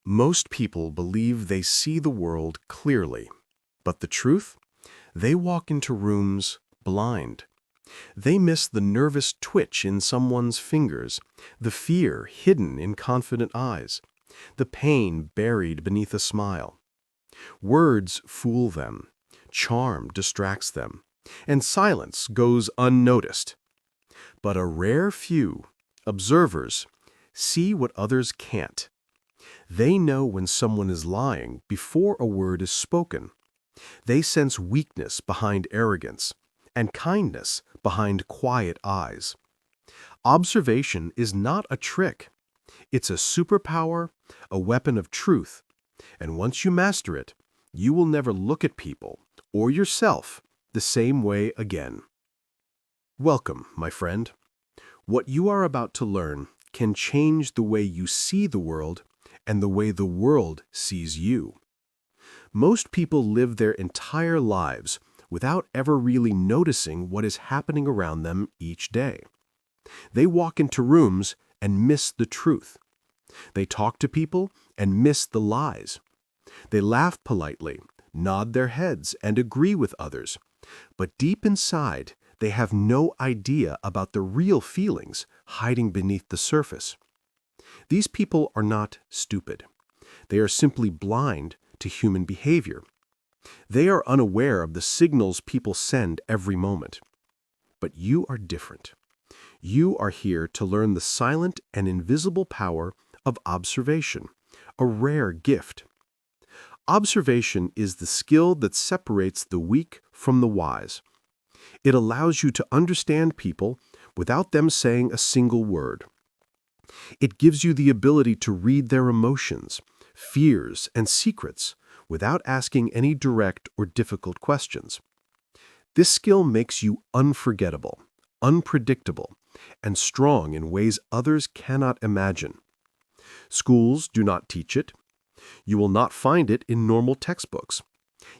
Most people believe they see the world clearly, but the truth? They walk into rooms blind. They miss the nervous twitch in someone's fingers, the fear hidden in confident eyes, the pain buried beneath a smile. Words fool them, charm distracts them, and silence goes unnoticed. But a rare few, observers, see what others can't. They know when someone is lying before a word is spoken. They sense weakness behind arrogance and kindness behind quiet eyes. Observation is not a trick. It's a superpower, a weapon of truth. And once you master it, you will never look at people or yourself the same way again. Welcome, my friend. What you are about to learn can change the way you see the world and the way the world sees you. Most people live their entire lives without ever really noticing what is happening around them each day. They walk into rooms and miss the truth. They talk to people and miss the lies. They laugh politely, nod their heads, and agree with others. But deep inside, they have no idea about the real feelings hiding beneath the surface. These people are not stupid. They are simply blind to human behavior. They are unaware of the signals people send every moment. But you are different. You are here to learn the silent and invisible power of observation, a rare gift. Observation is the skill that separates the weak from the wise. It allows you to understand people without them saying a single word. It gives you the ability to read their emotions, fears, and secrets without asking any direct or difficult questions. This skill makes you unforgettable, unpredictable, and strong in ways others cannot imagine. Schools do not teach it. You will not find it in normal textbooks.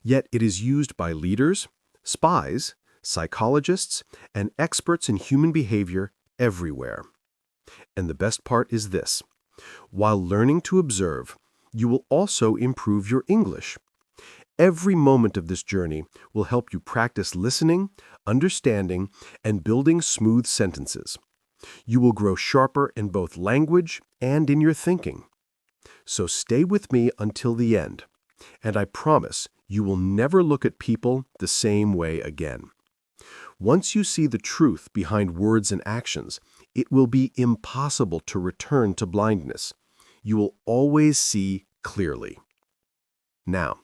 Yet it is used by leaders, spies, psychologists, and experts in human behavior everywhere. And the best part is this: while learning to observe, you will also improve your English. Every moment of this journey will help you practice listening, understanding, and building smooth sentences. You will grow sharper in both language and in your thinking. So stay with me until the end, and I promise you will never look at people the same way again. Once you see the truth behind words and actions, it will be impossible to return to blindness. You will always see clearly. Now,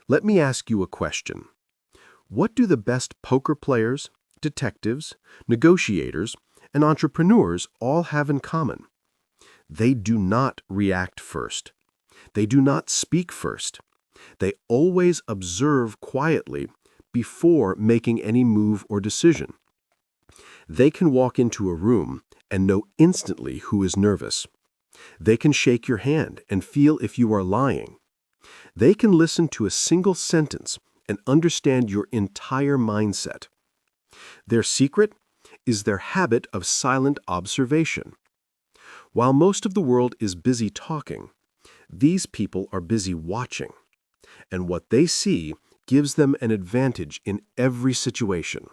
let me ask you a question. What do the best poker players, detectives, negotiators, and entrepreneurs all have in common? They do not react first. They do not speak first. They always observe quietly before making any move or decision. They can walk into a room and know instantly who is nervous. They can shake your hand and feel if you are lying. They can listen to a single sentence and understand your entire mindset. Their secret is their habit of silent observation. While most of the world is busy talking, these people are busy watching, and what they see gives them an advantage in every situation.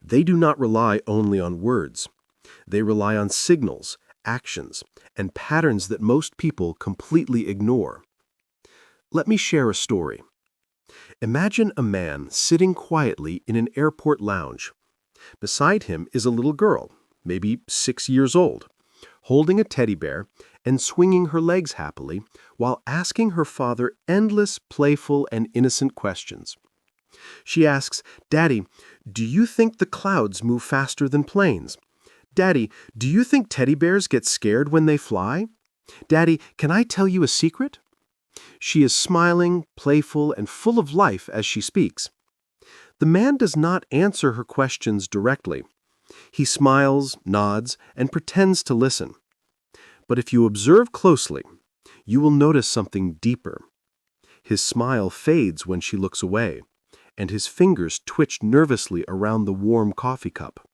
They do not rely only on words. They rely on signals, actions, and patterns that most people completely ignore. Let me share a story. Imagine a man sitting quietly in an airport lounge. Beside him is a little girl, maybe 6 years old, holding a teddy bear and swinging her legs happily while asking her father endless, playful, and innocent questions. She asks, "Daddy, do you think the clouds move faster than planes? Daddy, do you think teddy bears get scared when they fly? Daddy, can I tell you a secret?" She is smiling, playful, and full of life as she speaks. The man does not answer her questions directly. He smiles, nods, and pretends to listen. But if you observe closely, you will notice something deeper. His smile fades when she looks away, and his fingers twitch nervously around the warm coffee cup.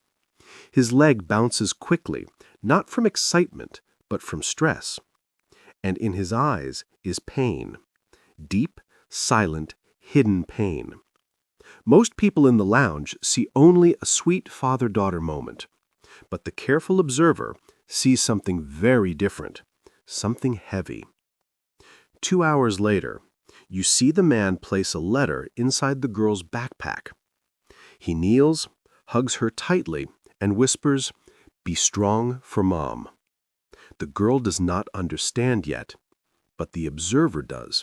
His leg bounces quickly, not from excitement, but from stress. and in his eyes is pain. Deep, silent, hidden pain. Most people in the lounge see only a sweet father-daughter moment, but the careful observer sees something very different, something heavy. 2 hours later, you see the man place a letter inside the girl's backpack. He kneels, hugs her tightly, and whispers, "Be strong for Mom." The girl does not understand yet, but the observer does.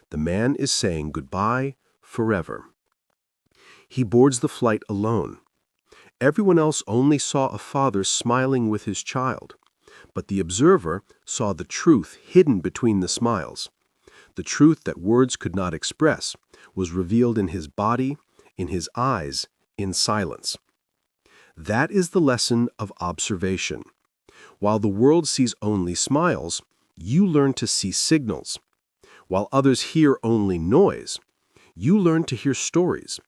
The man is saying goodbye forever. He boards the flight alone. Everyone else only saw a father smiling with his child, but the observer saw the truth hidden between the smiles. The truth that words could not express was revealed in his body, in his eyes, in silence. That is the lesson of observation. While the world sees only smiles, you learn to see signals. While others hear only noise, you learn to hear stories.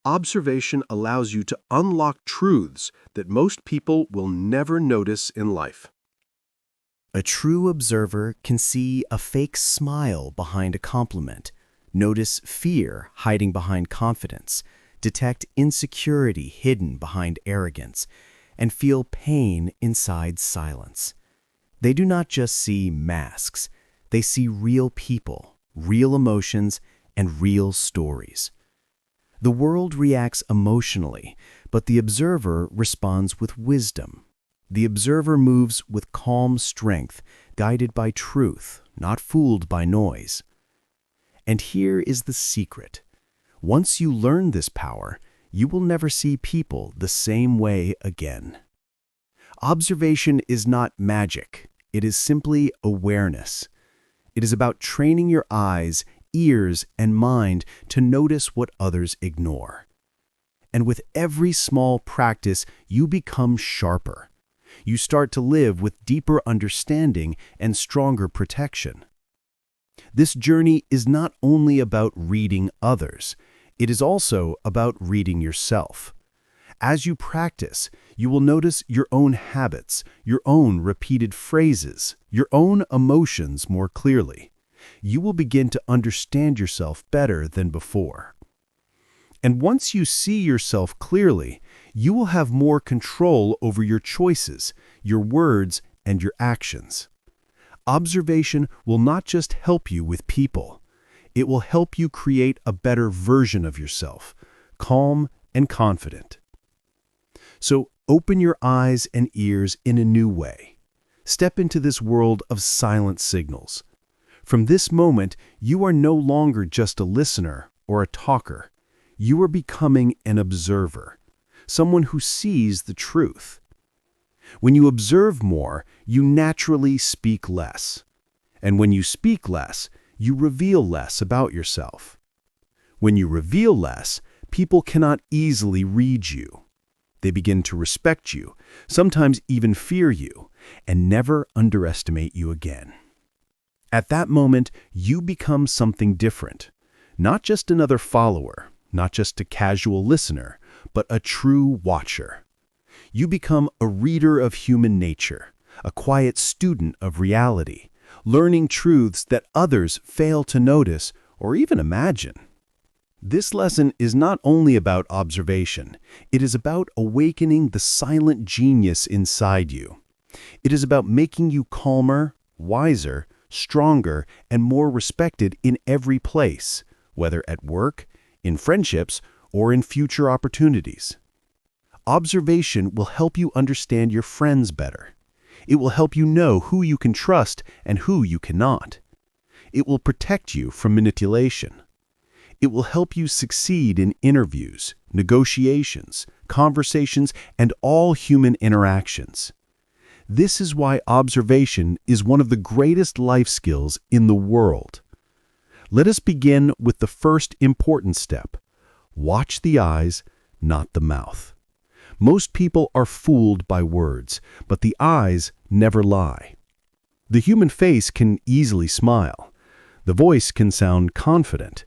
Observation allows you to unlock truths that most people will never notice in life. A true observer can see a fake smile behind a compliment, notice fear hiding behind confidence, detect insecurity hidden behind arrogance, and feel pain inside silence. They do not just see masks, they see real people, real emotions, and real stories. The world reacts emotionally, but the observer responds with wisdom. The observer moves with calm strength, guided by truth, not fooled by noise. And here is the secret. Once you learn this power, you will never see people the same way again. Observation is not magic. It is simply awareness. It is about training your eyes, ears, and mind to notice what others ignore. And with every small practice, you become sharper. You start to live with deeper understanding and stronger protection. This journey is not only about reading others, it is also about reading yourself. As you practice, you will notice your own habits, your own repeated phrases, your own emotions more clearly. You will begin to understand yourself better than before. And once you see yourself clearly, you will have more control over your choices, your words, and your actions. Observation will not just help you with people. It will help you create a better version of yourself, calm and confident. So open your eyes and ears in a new way. Step into this world of silent signals. From this moment, you are no longer just a listener or a talker. You are becoming an observer, someone who sees the truth. When you observe more, you naturally speak less. And when you speak less, you reveal less about yourself. When you reveal less, people cannot easily read you. They begin to respect you, sometimes even fear you, and never underestimate you again. At that moment, you become something different. Not just another follower, not just a casual listener, but a true watcher. You become a reader of human nature, a quiet student of reality, learning truths that others fail to notice or even imagine. This lesson is not only about observation, it is about awakening the silent genius inside you. It is about making you calmer, wiser, stronger, and more respected in every place, whether at work, in friendships, or in future opportunities. Observation will help you understand your friends better. It will help you know who you can trust and who you cannot. It will protect you from manipulation. It will help you succeed in interviews, negotiations, conversations, and all human interactions. This is why observation is one of the greatest life skills in the world. Let us begin with the first important step. Watch the eyes, not the mouth. Most people are fooled by words, but the eyes never lie. The human face can easily smile. The voice can sound confident.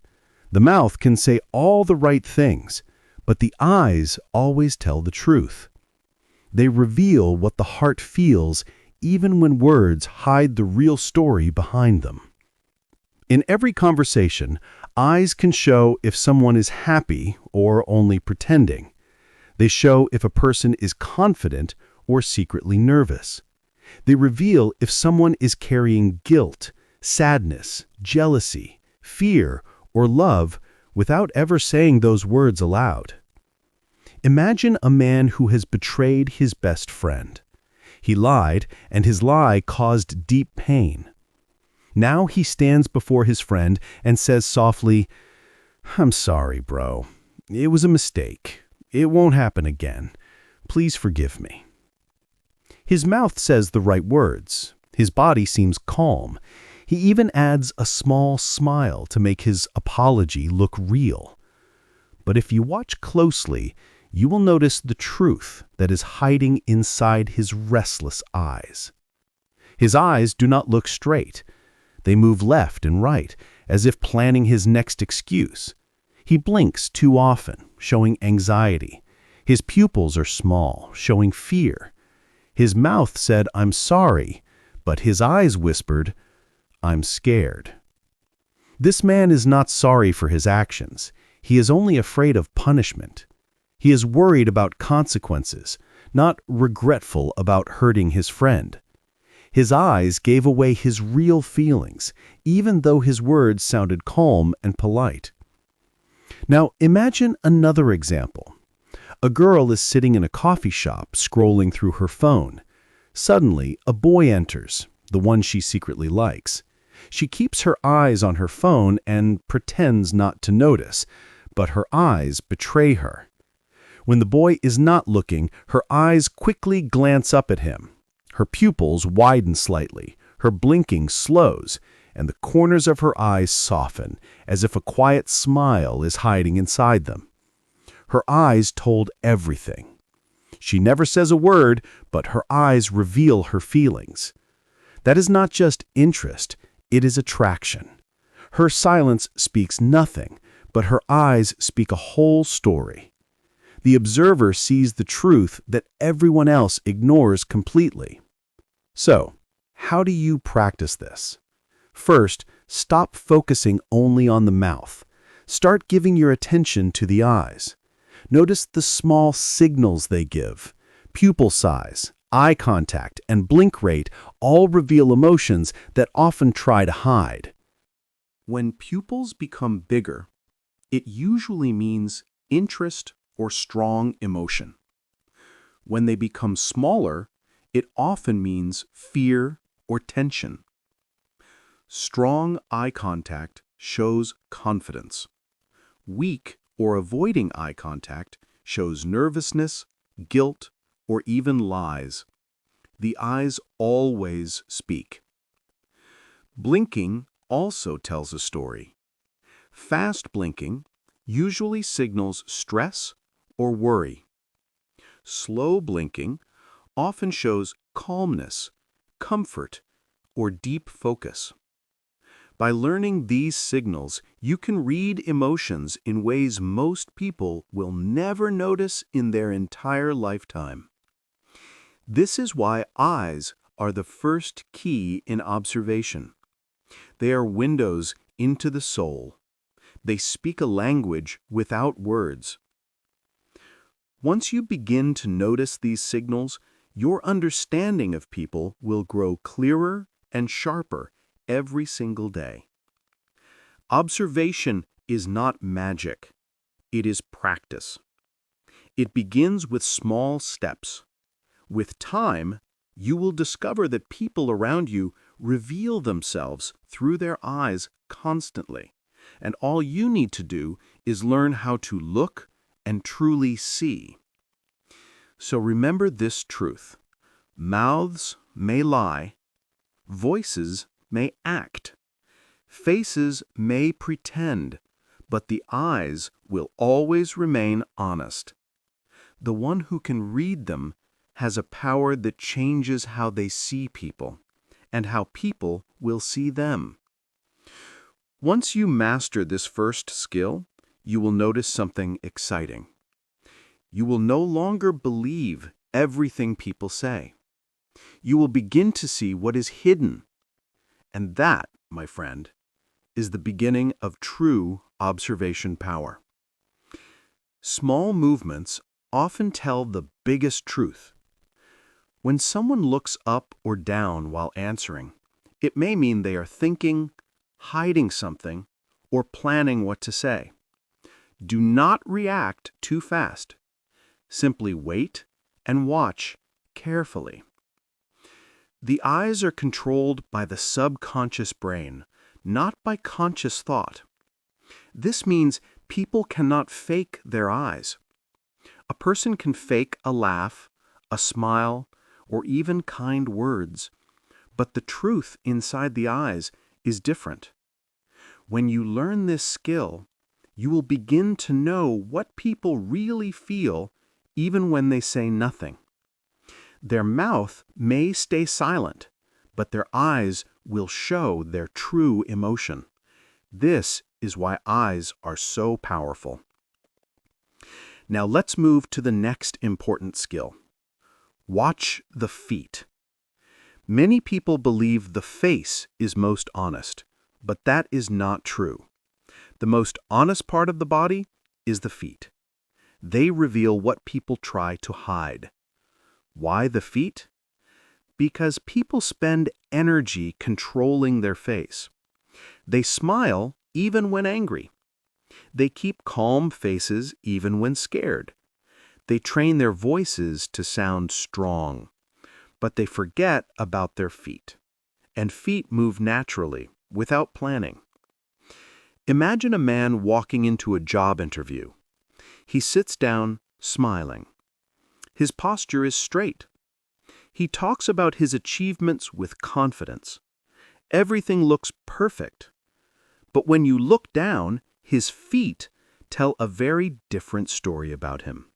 The mouth can say all the right things, but the eyes always tell the truth. They reveal what the heart feels even when words hide the real story behind them. In every conversation, eyes can show if someone is happy or only pretending. They show if a person is confident or secretly nervous. They reveal if someone is carrying guilt, sadness, jealousy, fear, or love without ever saying those words aloud. Imagine a man who has betrayed his best friend. He lied, and his lie caused deep pain. Now he stands before his friend and says softly, "I'm sorry, bro. It was a mistake. It won't happen again. Please forgive me." His mouth says the right words. His body seems calm. He even adds a small smile to make his apology look real. But if you watch closely, you will notice the truth that is hiding inside his restless eyes. His eyes do not look straight. They move left and right, as if planning his next excuse. He blinks too often, showing anxiety. His pupils are small, showing fear. His mouth said, "I'm sorry," but his eyes whispered, "I'm scared." This man is not sorry for his actions. He is only afraid of punishment. He is worried about consequences, not regretful about hurting his friend. His eyes gave away his real feelings, even though his words sounded calm and polite. Now imagine another example. A girl is sitting in a coffee shop scrolling through her phone. Suddenly, a boy enters, the one she secretly likes. She keeps her eyes on her phone and pretends not to notice, but her eyes betray her. When the boy is not looking, her eyes quickly glance up at him. Her pupils widen slightly, her blinking slows, and the corners of her eyes soften, as if a quiet smile is hiding inside them. Her eyes told everything. She never says a word, but her eyes reveal her feelings. That is not just interest, it is attraction. Her silence speaks nothing, but her eyes speak a whole story. The observer sees the truth that everyone else ignores completely. So, how do you practice this? First, stop focusing only on the mouth. Start giving your attention to the eyes. Notice the small signals they give. Pupil size, eye contact, and blink rate all reveal emotions that often try to hide. When pupils become bigger, it usually means interest or strong emotion. When they become smaller, it often means fear or tension. Strong eye contact shows confidence. Weak or avoiding eye contact shows nervousness, guilt, or even lies. The eyes always speak. Blinking also tells a story. Fast blinking usually signals stress or worry. Slow blinking often shows calmness, comfort, or deep focus. By learning these signals, you can read emotions in ways most people will never notice in their entire lifetime. This is why eyes are the first key in observation. They are windows into the soul. They speak a language without words. Once you begin to notice these signals, your understanding of people will grow clearer and sharper every single day. Observation is not magic. It is practice. It begins with small steps. With time, you will discover that people around you reveal themselves through their eyes constantly, and all you need to do is learn how to look and truly see. So remember this truth. Mouths may lie, voices may act, faces may pretend, but the eyes will always remain honest. The one who can read them has a power that changes how they see people and how people will see them. Once you master this first skill, you will notice something exciting. You will no longer believe everything people say. You will begin to see what is hidden. And that, my friend, is the beginning of true observation power. Small movements often tell the biggest truth. When someone looks up or down while answering, it may mean they are thinking, hiding something, or planning what to say. Do not react too fast. Simply wait and watch carefully. The eyes are controlled by the subconscious brain, not by conscious thought. This means people cannot fake their eyes. A person can fake a laugh, a smile, or even kind words, but the truth inside the eyes is different. When you learn this skill, you will begin to know what people really feel even when they say nothing. Their mouth may stay silent, but their eyes will show their true emotion. This is why eyes are so powerful. Now let's move to the next important skill. Watch the feet. Many people believe the face is most honest, but that is not true. The most honest part of the body is the feet. They reveal what people try to hide. Why the feet? Because people spend energy controlling their face. They smile even when angry. They keep calm faces even when scared. They train their voices to sound strong, but they forget about their feet. And feet move naturally, without planning. Imagine a man walking into a job interview. He sits down, smiling. His posture is straight. He talks about his achievements with confidence. Everything looks perfect. But when you look down, his feet tell a very different story about him.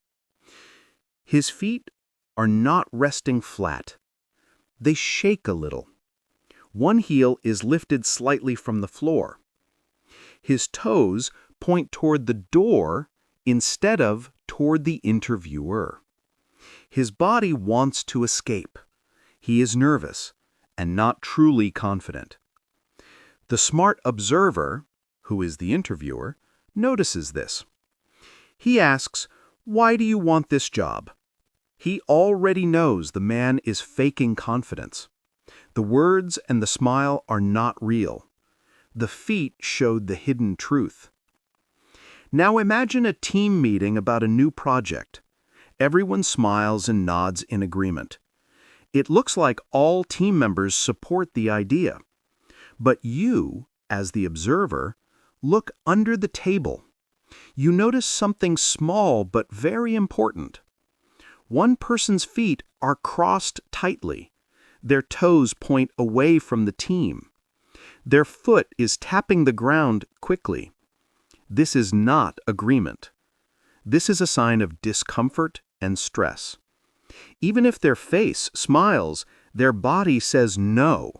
His feet are not resting flat. They shake a little. One heel is lifted slightly from the floor. His toes point toward the door instead of toward the interviewer. His body wants to escape. He is nervous and not truly confident. The smart observer, who is the interviewer, notices this. He asks, "Why do you want this job?" He already knows the man is faking confidence. The words and the smile are not real. The feet showed the hidden truth. Now imagine a team meeting about a new project. Everyone smiles and nods in agreement. It looks like all team members support the idea. But you, as the observer, look under the table. You notice something small but very important. One person's feet are crossed tightly. Their toes point away from the team. Their foot is tapping the ground quickly. This is not agreement. This is a sign of discomfort and stress. Even if their face smiles, their body says no.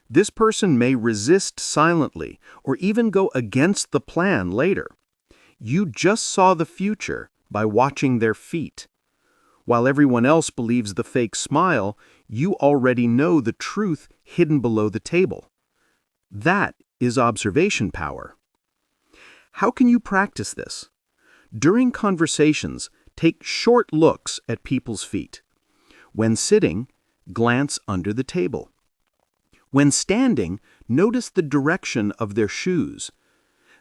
This person may resist silently or even go against the plan later. You just saw the future by watching their feet. While everyone else believes the fake smile, you already know the truth hidden below the table. That is observation power. How can you practice this? During conversations, take short looks at people's feet. When sitting, glance under the table. When standing, notice the direction of their shoes.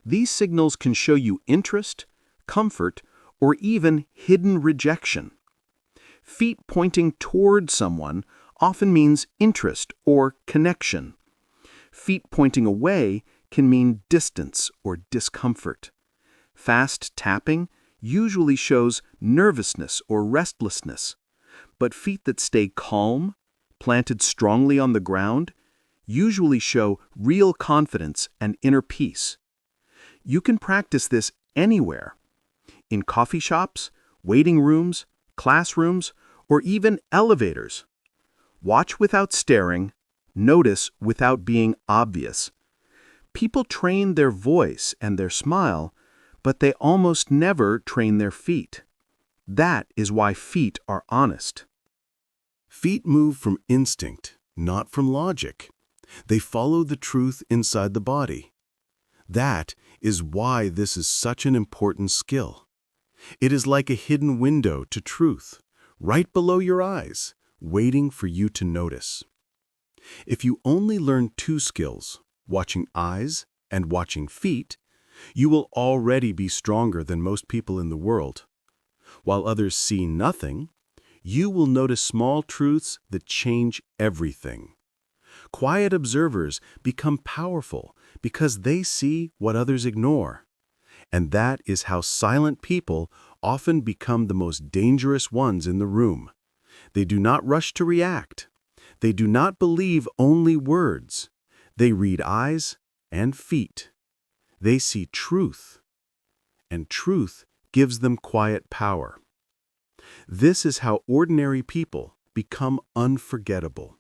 These signals can show you interest, comfort, or even hidden rejection. Feet pointing toward someone often means interest or connection. Feet pointing away can mean distance or discomfort. Fast tapping usually shows nervousness or restlessness, but feet that stay calm, planted strongly on the ground, usually show real confidence and inner peace. You can practice this anywhere, in coffee shops, waiting rooms, classrooms, or even elevators. Watch without staring, notice without being obvious. People train their voice and their smile, but they almost never train their feet. That is why feet are honest. Feet move from instinct, not from logic. They follow the truth inside the body. That is why this is such an important skill. It is like a hidden window to truth, right below your eyes, waiting for you to notice. If you only learn two skills, watching eyes and watching feet, you will already be stronger than most people in the world. While others see nothing, you will notice small truths that change everything. Quiet observers become powerful because they see what others ignore. And that is how silent people often become the most dangerous ones in the room. They do not rush to react. They do not believe only words. They read eyes and feet. They see truth, and truth gives them quiet power. This is how ordinary people become unforgettable.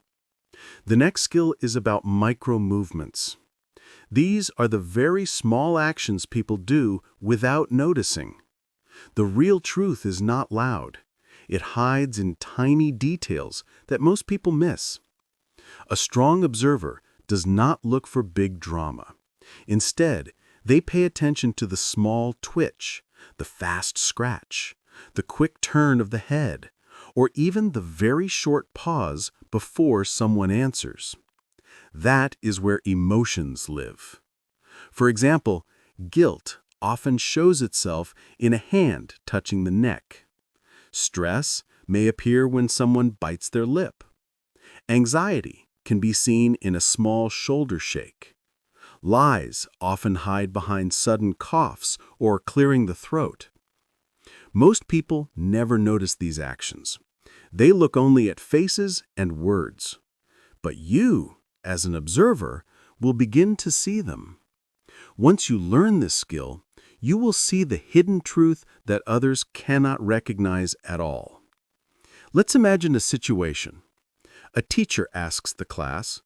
The next skill is about micro-movements. These are the very small actions people do without noticing. The real truth is not loud. It hides in tiny details that most people miss. A strong observer does not look for big drama. Instead, they pay attention to the small twitch, the fast scratch, the quick turn of the head, or even the very short pause before someone answers. That is where emotions live. For example, guilt often shows itself in a hand touching the neck. Stress may appear when someone bites their lip. Anxiety can be seen in a small shoulder shake. Lies often hide behind sudden coughs or clearing the throat. Most people never notice these actions. They look only at faces and words. But you, as an observer, will begin to see them. Once you learn this skill, you will see the hidden truth that others cannot recognize at all. Let's imagine a situation. A teacher asks the class,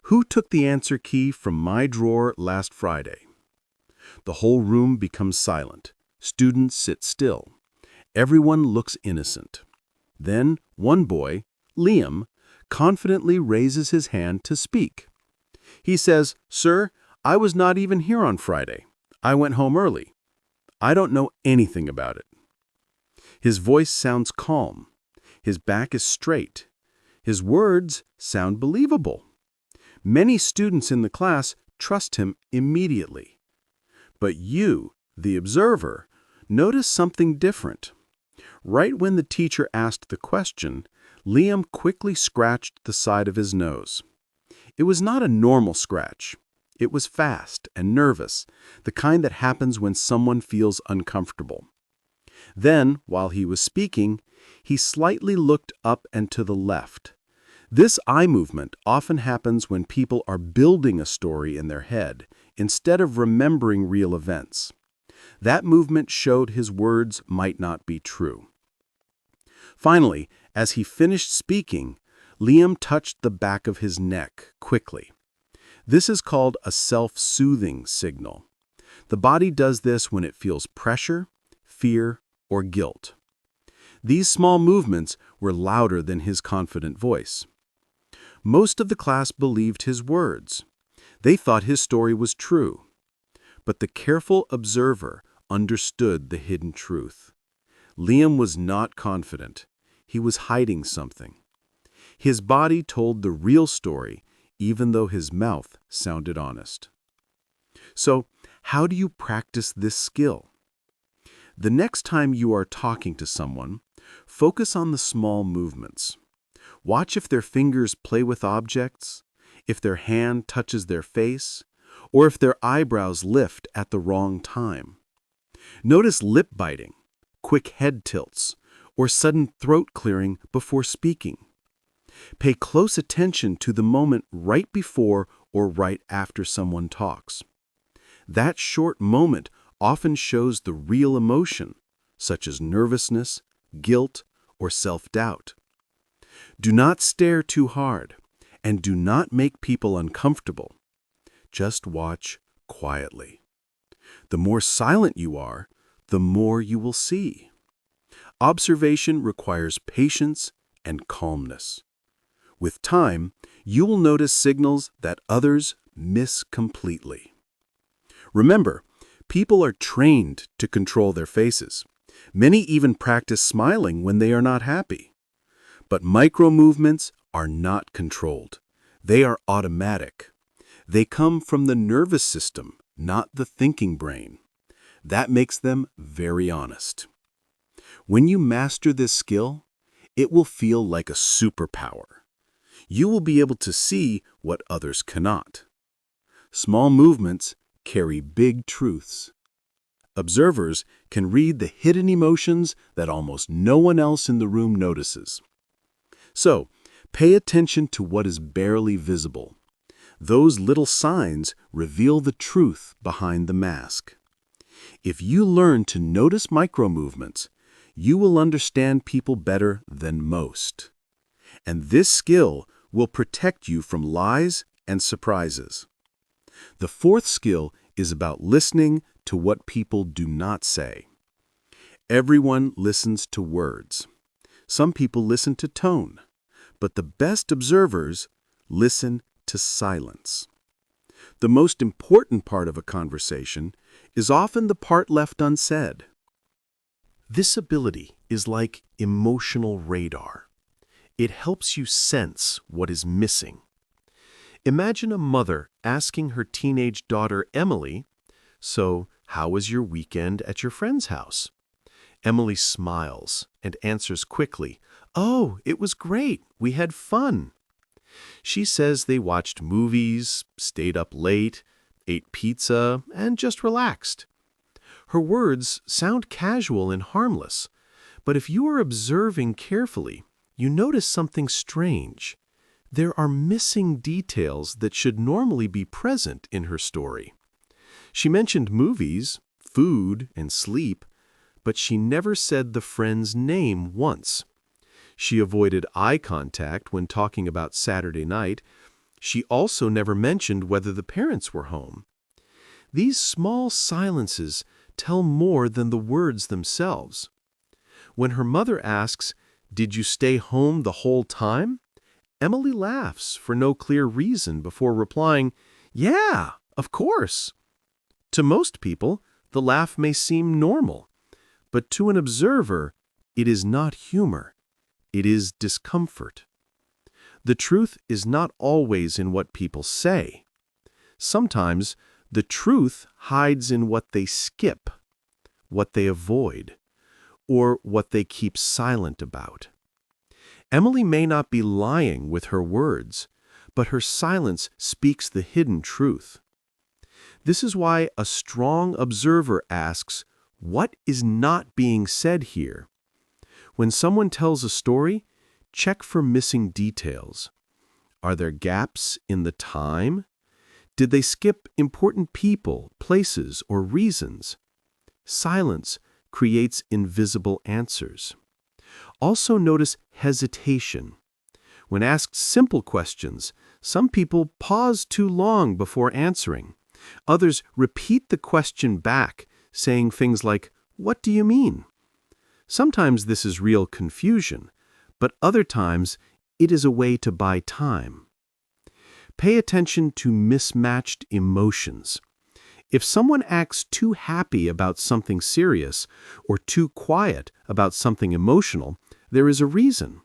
"Who took the answer key from my drawer last Friday?" The whole room becomes silent. Students sit still. Everyone looks innocent. Then one boy, Liam, confidently raises his hand to speak. He says, "Sir, I was not even here on Friday. I went home early. I don't know anything about it." His voice sounds calm. His back is straight. His words sound believable. Many students in the class trust him immediately. But you, the observer, notice something different. Right when the teacher asked the question, Liam quickly scratched the side of his nose. It was not a normal scratch. It was fast and nervous, the kind that happens when someone feels uncomfortable. Then, while he was speaking, he slightly looked up and to the left. This eye movement often happens when people are building a story in their head, instead of remembering real events. That movement showed his words might not be true. Finally, as he finished speaking, Liam touched the back of his neck quickly. This is called a self-soothing signal. The body does this when it feels pressure, fear, or guilt. These small movements were louder than his confident voice. Most of the class believed his words. They thought his story was true. But the careful observer understood the hidden truth. Liam was not confident. He was hiding something. His body told the real story, even though his mouth sounded honest. So, how do you practice this skill? The next time you are talking to someone, focus on the small movements. Watch if their fingers play with objects, if their hand touches their face, or if their eyebrows lift at the wrong time. Notice lip biting, quick head tilts, or sudden throat clearing before speaking. Pay close attention to the moment right before or right after someone talks. That short moment often shows the real emotion, such as nervousness, guilt, or self-doubt. Do not stare too hard, and do not make people uncomfortable. Just watch quietly. The more silent you are, the more you will see. Observation requires patience and calmness. With time, you will notice signals that others miss completely. Remember, people are trained to control their faces. Many even practice smiling when they are not happy. But micro-movements are not controlled. They are automatic. They come from the nervous system, not the thinking brain. That makes them very honest. When you master this skill, it will feel like a superpower. You will be able to see what others cannot. Small movements carry big truths. Observers can read the hidden emotions that almost no one else in the room notices. So, pay attention to what is barely visible. Those little signs reveal the truth behind the mask. If you learn to notice micro-movements, you will understand people better than most. And this skill will protect you from lies and surprises. The fourth skill is about listening to what people do not say. Everyone listens to words. Some people listen to tone, but the best observers listen to silence. The most important part of a conversation is often the part left unsaid. This ability is like emotional radar. It helps you sense what is missing. Imagine a mother asking her teenage daughter Emily, "So, how was your weekend at your friend's house?" Emily smiles and answers quickly, "Oh, it was great. We had fun." She says they watched movies, stayed up late, ate pizza, and just relaxed. Her words sound casual and harmless, but if you are observing carefully, you notice something strange. There are missing details that should normally be present in her story. She mentioned movies, food, and sleep, but she never said the friend's name once. She avoided eye contact when talking about Saturday night. She also never mentioned whether the parents were home. These small silences tell more than the words themselves. When her mother asks, "Did you stay home the whole time?" Emily laughs for no clear reason before replying, "Yeah, of course." To most people, the laugh may seem normal, but to an observer, it is not humor. It is discomfort. The truth is not always in what people say. Sometimes the truth hides in what they skip, what they avoid, or what they keep silent about. Emily may not be lying with her words, but her silence speaks the hidden truth. This is why a strong observer asks, "What is not being said here?" When someone tells a story, check for missing details. Are there gaps in the time? Did they skip important people, places, or reasons? Silence creates invisible answers. Also notice hesitation. When asked simple questions, some people pause too long before answering. Others repeat the question back, saying things like, "What do you mean?" Sometimes this is real confusion, but other times it is a way to buy time. Pay attention to mismatched emotions. If someone acts too happy about something serious or too quiet about something emotional, there is a reason.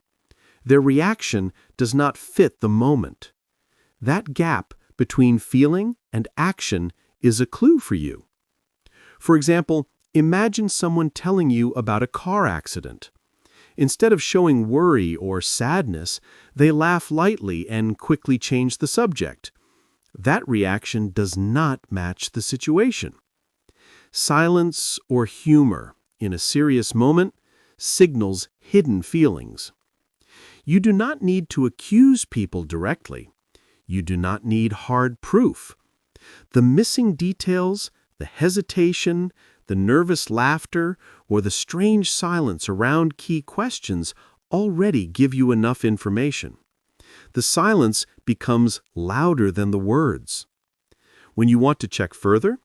Their reaction does not fit the moment. That gap between feeling and action is a clue for you. For example, imagine someone telling you about a car accident. Instead of showing worry or sadness, they laugh lightly and quickly change the subject. That reaction does not match the situation. Silence or humor in a serious moment signals hidden feelings. You do not need to accuse people directly. You do not need hard proof. The missing details, the hesitation, the nervous laughter, or the strange silence around key questions already give you enough information. The silence becomes louder than the words. When you want to check further,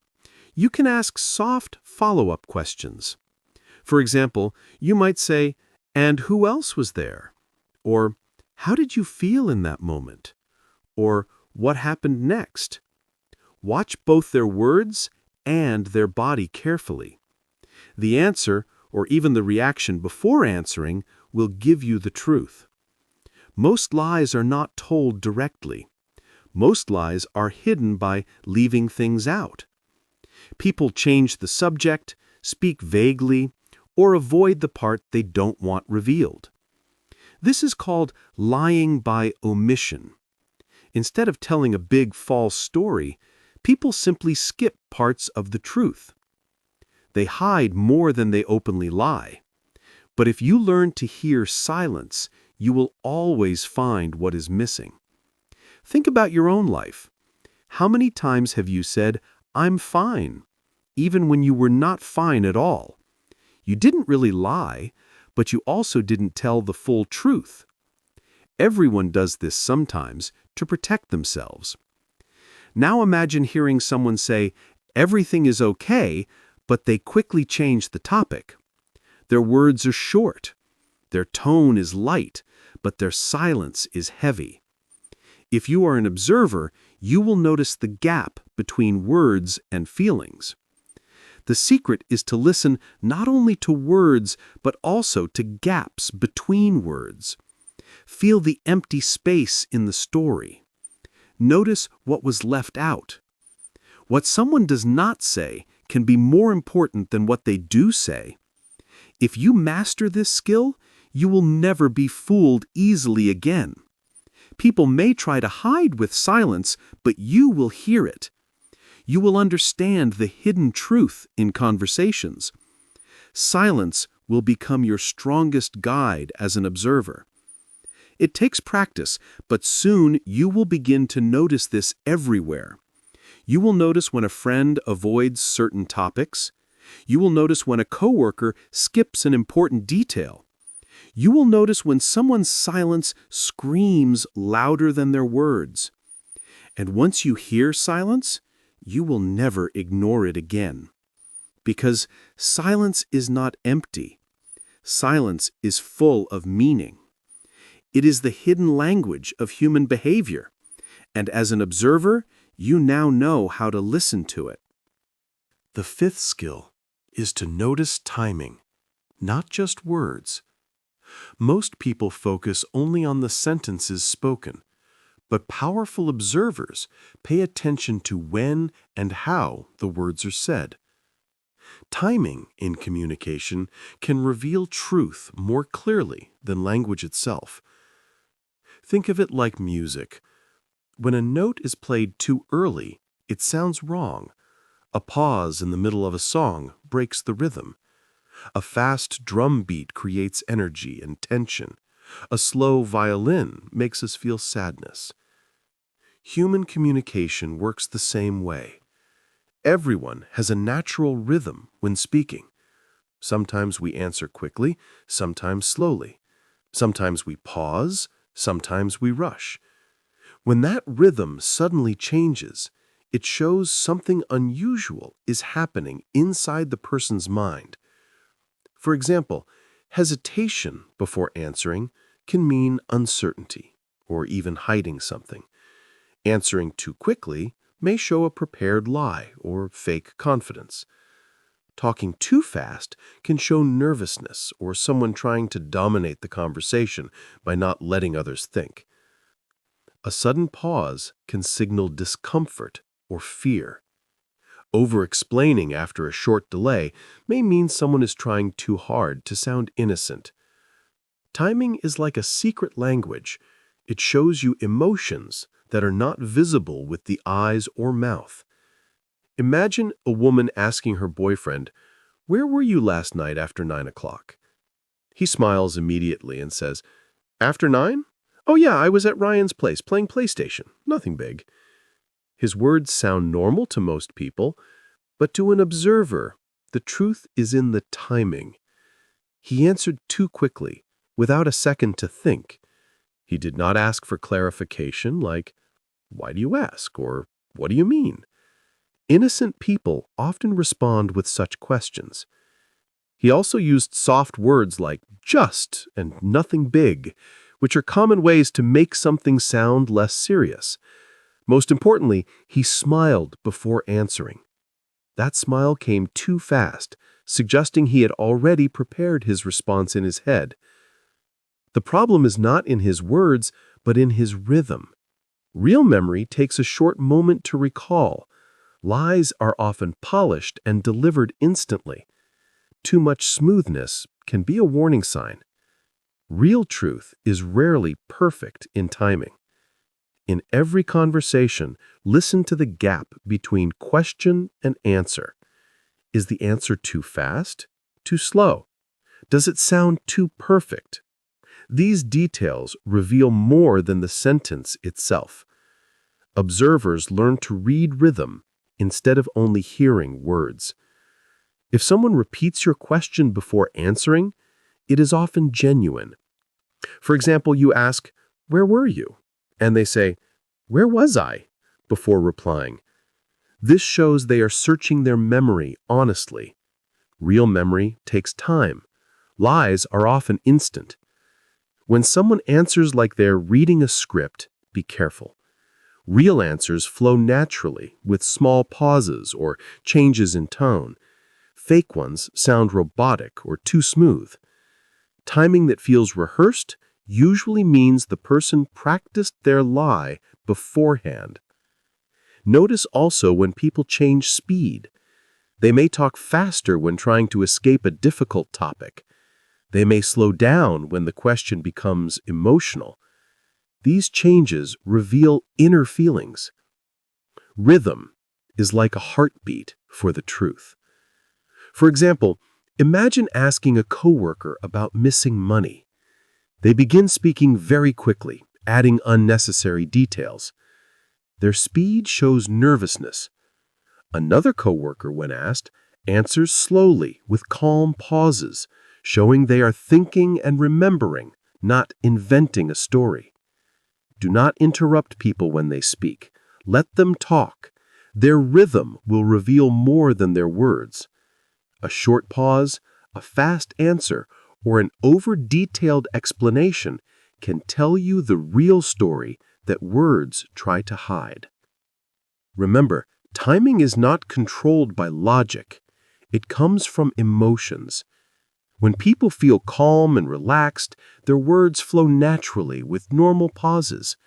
you can ask soft follow-up questions. For example, you might say, "And who else was there?" Or, how did you feel in that moment? Or what happened next? Watch both their words and their body carefully. The answer, or even the reaction before answering, will give you the truth. Most lies are not told directly. Most lies are hidden by leaving things out. People change the subject, speak vaguely, or avoid the part they don't want revealed. This is called lying by omission. Instead of telling a big false story, people simply skip parts of the truth. They hide more than they openly lie. But if you learn to hear silence, you will always find what is missing. Think about your own life. How many times have you said, "I'm fine," even when you were not fine at all? You didn't really lie, but you also didn't tell the full truth. Everyone does this sometimes to protect themselves. Now imagine hearing someone say, "Everything is okay," but they quickly change the topic. Their words are short. Their tone is light, but their silence is heavy. If you are an observer, you will notice the gap between words and feelings. The secret is to listen not only to words, but also to gaps between words. Feel the empty space in the story. Notice what was left out. What someone does not say can be more important than what they do say. If you master this skill, you will never be fooled easily again. People may try to hide with silence, but you will hear it. You will understand the hidden truth in conversations. Silence will become your strongest guide as an observer. It takes practice, but soon you will begin to notice this everywhere. You will notice when a friend avoids certain topics. You will notice when a coworker skips an important detail. You will notice when someone's silence screams louder than their words. And once you hear silence, you will never ignore it again. Because silence is not empty. Silence is full of meaning. It is the hidden language of human behavior. And as an observer, you now know how to listen to it. The fifth skill is to notice timing, not just words. Most people focus only on the sentences spoken, but powerful observers pay attention to when and how the words are said. Timing in communication can reveal truth more clearly than language itself. Think of it like music. When a note is played too early, it sounds wrong. A pause in the middle of a song breaks the rhythm. A fast drum beat creates energy and tension. A slow violin makes us feel sadness. Human communication works the same way. Everyone has a natural rhythm when speaking. Sometimes we answer quickly, sometimes slowly. Sometimes we pause, sometimes we rush. When that rhythm suddenly changes, it shows something unusual is happening inside the person's mind. For example, hesitation before answering can mean uncertainty or even hiding something. Answering too quickly may show a prepared lie or fake confidence. Talking too fast can show nervousness or someone trying to dominate the conversation by not letting others think. A sudden pause can signal discomfort or fear. Over-explaining after a short delay may mean someone is trying too hard to sound innocent. Timing is like a secret language. It shows you emotions that are not visible with the eyes or mouth. Imagine a woman asking her boyfriend, "Where were you last night after 9 o'clock?" He smiles immediately and says, "After 9? Oh yeah, I was at Ryan's place playing PlayStation. Nothing big." His words sound normal to most people, but to an observer, the truth is in the timing. He answered too quickly, without a second to think. He did not ask for clarification like, "Why do you ask?" or "What do you mean?" Innocent people often respond with such questions. He also used soft words like "just" and "nothing big," which are common ways to make something sound less serious. Most importantly, he smiled before answering. That smile came too fast, suggesting he had already prepared his response in his head. The problem is not in his words, but in his rhythm. Real memory takes a short moment to recall. Lies are often polished and delivered instantly. Too much smoothness can be a warning sign. Real truth is rarely perfect in timing. In every conversation, listen to the gap between question and answer. Is the answer too fast? Too slow? Does it sound too perfect? These details reveal more than the sentence itself. Observers learn to read rhythm instead of only hearing words. If someone repeats your question before answering, it is often genuine. For example, you ask, "Where were you?" And they say, "Where was I?" before replying. This shows they are searching their memory honestly. Real memory takes time. Lies are often instant. When someone answers like they're reading a script, be careful. Real answers flow naturally with small pauses or changes in tone. Fake ones sound robotic or too smooth. Timing that feels rehearsed usually means the person practiced their lie beforehand. Notice also when people change speed. They may talk faster when trying to escape a difficult topic. They may slow down when the question becomes emotional. These changes reveal inner feelings. Rhythm is like a heartbeat for the truth. For example, imagine asking a coworker about missing money. They begin speaking very quickly, adding unnecessary details. Their speed shows nervousness. Another coworker, when asked, answers slowly with calm pauses, showing they are thinking and remembering, not inventing a story. Do not interrupt people when they speak. Let them talk. Their rhythm will reveal more than their words. A short pause, a fast answer, or an over-detailed explanation can tell you the real story that words try to hide. Remember, timing is not controlled by logic. It comes from emotions. When people feel calm and relaxed, their words flow naturally with normal pauses.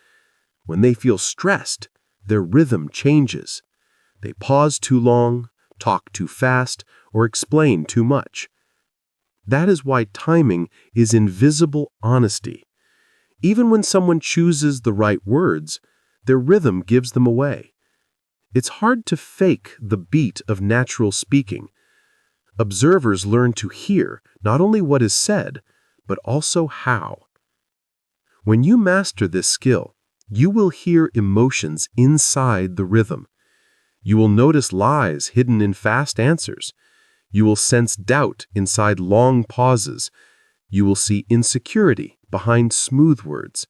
When they feel stressed, their rhythm changes. They pause too long, talk too fast, or explain too much. That is why timing is invisible honesty. Even when someone chooses the right words, their rhythm gives them away. It's hard to fake the beat of natural speaking. Observers learn to hear not only what is said, but also how. When you master this skill, you will hear emotions inside the rhythm. You will notice lies hidden in fast answers. You will sense doubt inside long pauses. You will see insecurity behind smooth words.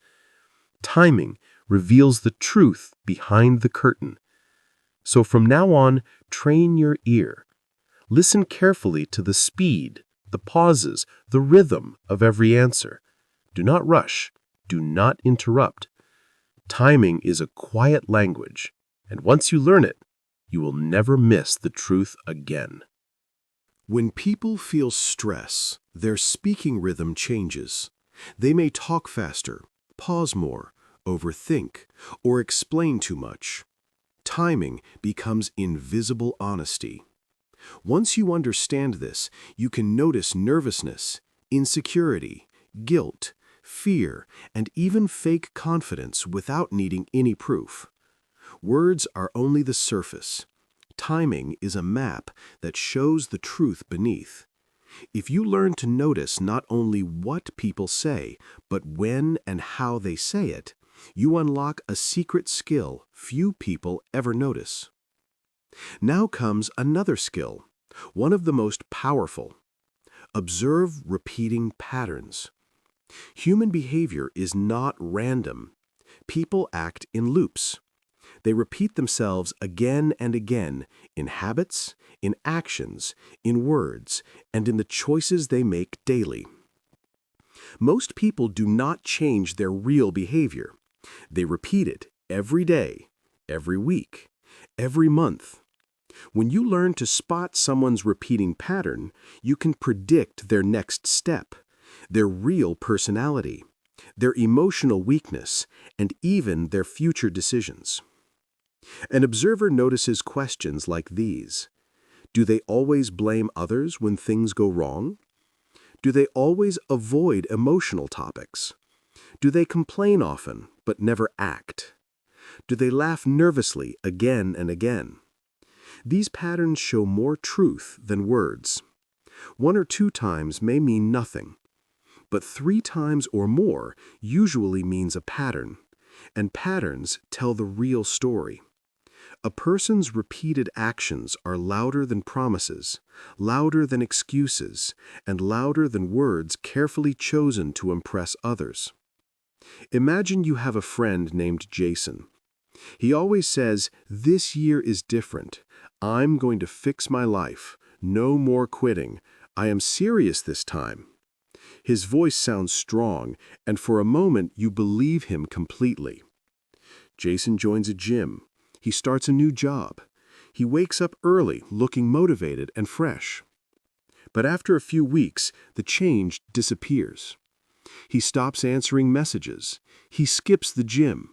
Timing reveals the truth behind the curtain. So from now on, train your ear. Listen carefully to the speed, the pauses, the rhythm of every answer. Do not rush. Do not interrupt. Timing is a quiet language, and once you learn it, you will never miss the truth again. When people feel stress, their speaking rhythm changes. They may talk faster, pause more, overthink, or explain too much. Timing becomes invisible honesty. Once you understand this, you can notice nervousness, insecurity, guilt, fear, and even fake confidence without needing any proof. Words are only the surface. Timing is a map that shows the truth beneath. If you learn to notice not only what people say, but when and how they say it, you unlock a secret skill few people ever notice. Now comes another skill, one of the most powerful. Observe repeating patterns. Human behavior is not random. People act in loops. They repeat themselves again and again in habits, in actions, in words, and in the choices they make daily. Most people do not change their real behavior. They repeat it every day, every week, every month. When you learn to spot someone's repeating pattern, you can predict their next step, their real personality, their emotional weakness, and even their future decisions. An observer notices questions like these. Do they always blame others when things go wrong? Do they always avoid emotional topics? Do they complain often but never act? Do they laugh nervously again and again? These patterns show more truth than words. 1 or 2 times may mean nothing, but 3 times or more usually means a pattern, and patterns tell the real story. A person's repeated actions are louder than promises, louder than excuses, and louder than words carefully chosen to impress others. Imagine you have a friend named Jason. He always says, "This year is different. I'm going to fix my life. No more quitting. I am serious this time." His voice sounds strong, and for a moment you believe him completely. Jason joins a gym. He starts a new job. He wakes up early, looking motivated and fresh. But after a few weeks, the change disappears. He stops answering messages. He skips the gym.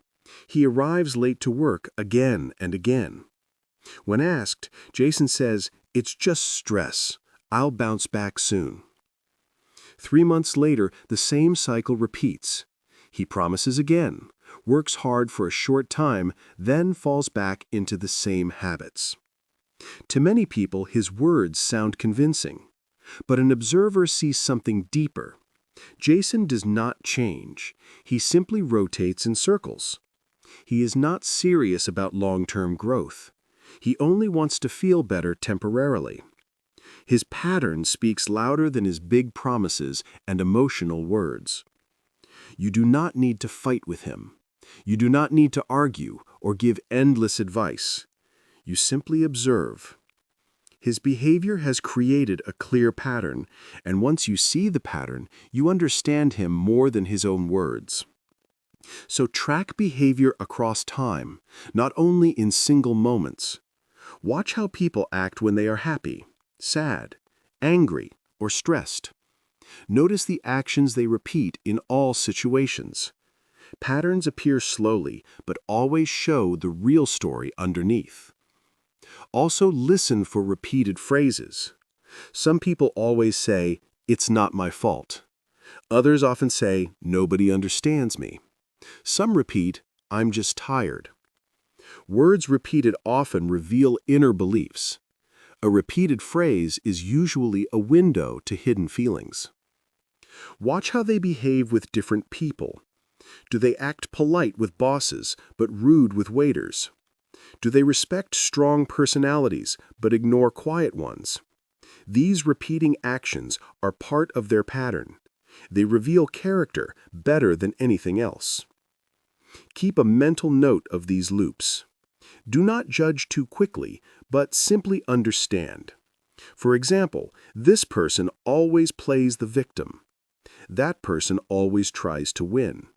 He arrives late to work again and again. When asked, Jason says, "It's just stress. I'll bounce back soon." 3 months later, the same cycle repeats. He promises again, works hard for a short time, then falls back into the same habits. To many people, his words sound convincing, but an observer sees something deeper. Jason does not change. He simply rotates in circles. He is not serious about long-term growth. He only wants to feel better temporarily. His pattern speaks louder than his big promises and emotional words. You do not need to fight with him. You do not need to argue or give endless advice. You simply observe. His behavior has created a clear pattern, and once you see the pattern, you understand him more than his own words. So track behavior across time, not only in single moments. Watch how people act when they are happy, sad, angry, or stressed. Notice the actions they repeat in all situations. Patterns appear slowly, but always show the real story underneath. Also listen for repeated phrases. Some people always say, "It's not my fault." Others often say, "Nobody understands me." Some repeat, "I'm just tired." Words repeated often reveal inner beliefs. A repeated phrase is usually a window to hidden feelings. Watch how they behave with different people. Do they act polite with bosses, but rude with waiters? Do they respect strong personalities, but ignore quiet ones? These repeating actions are part of their pattern. They reveal character better than anything else. Keep a mental note of these loops. Do not judge too quickly, but simply understand. For example, this person always plays the victim. That person always tries to win.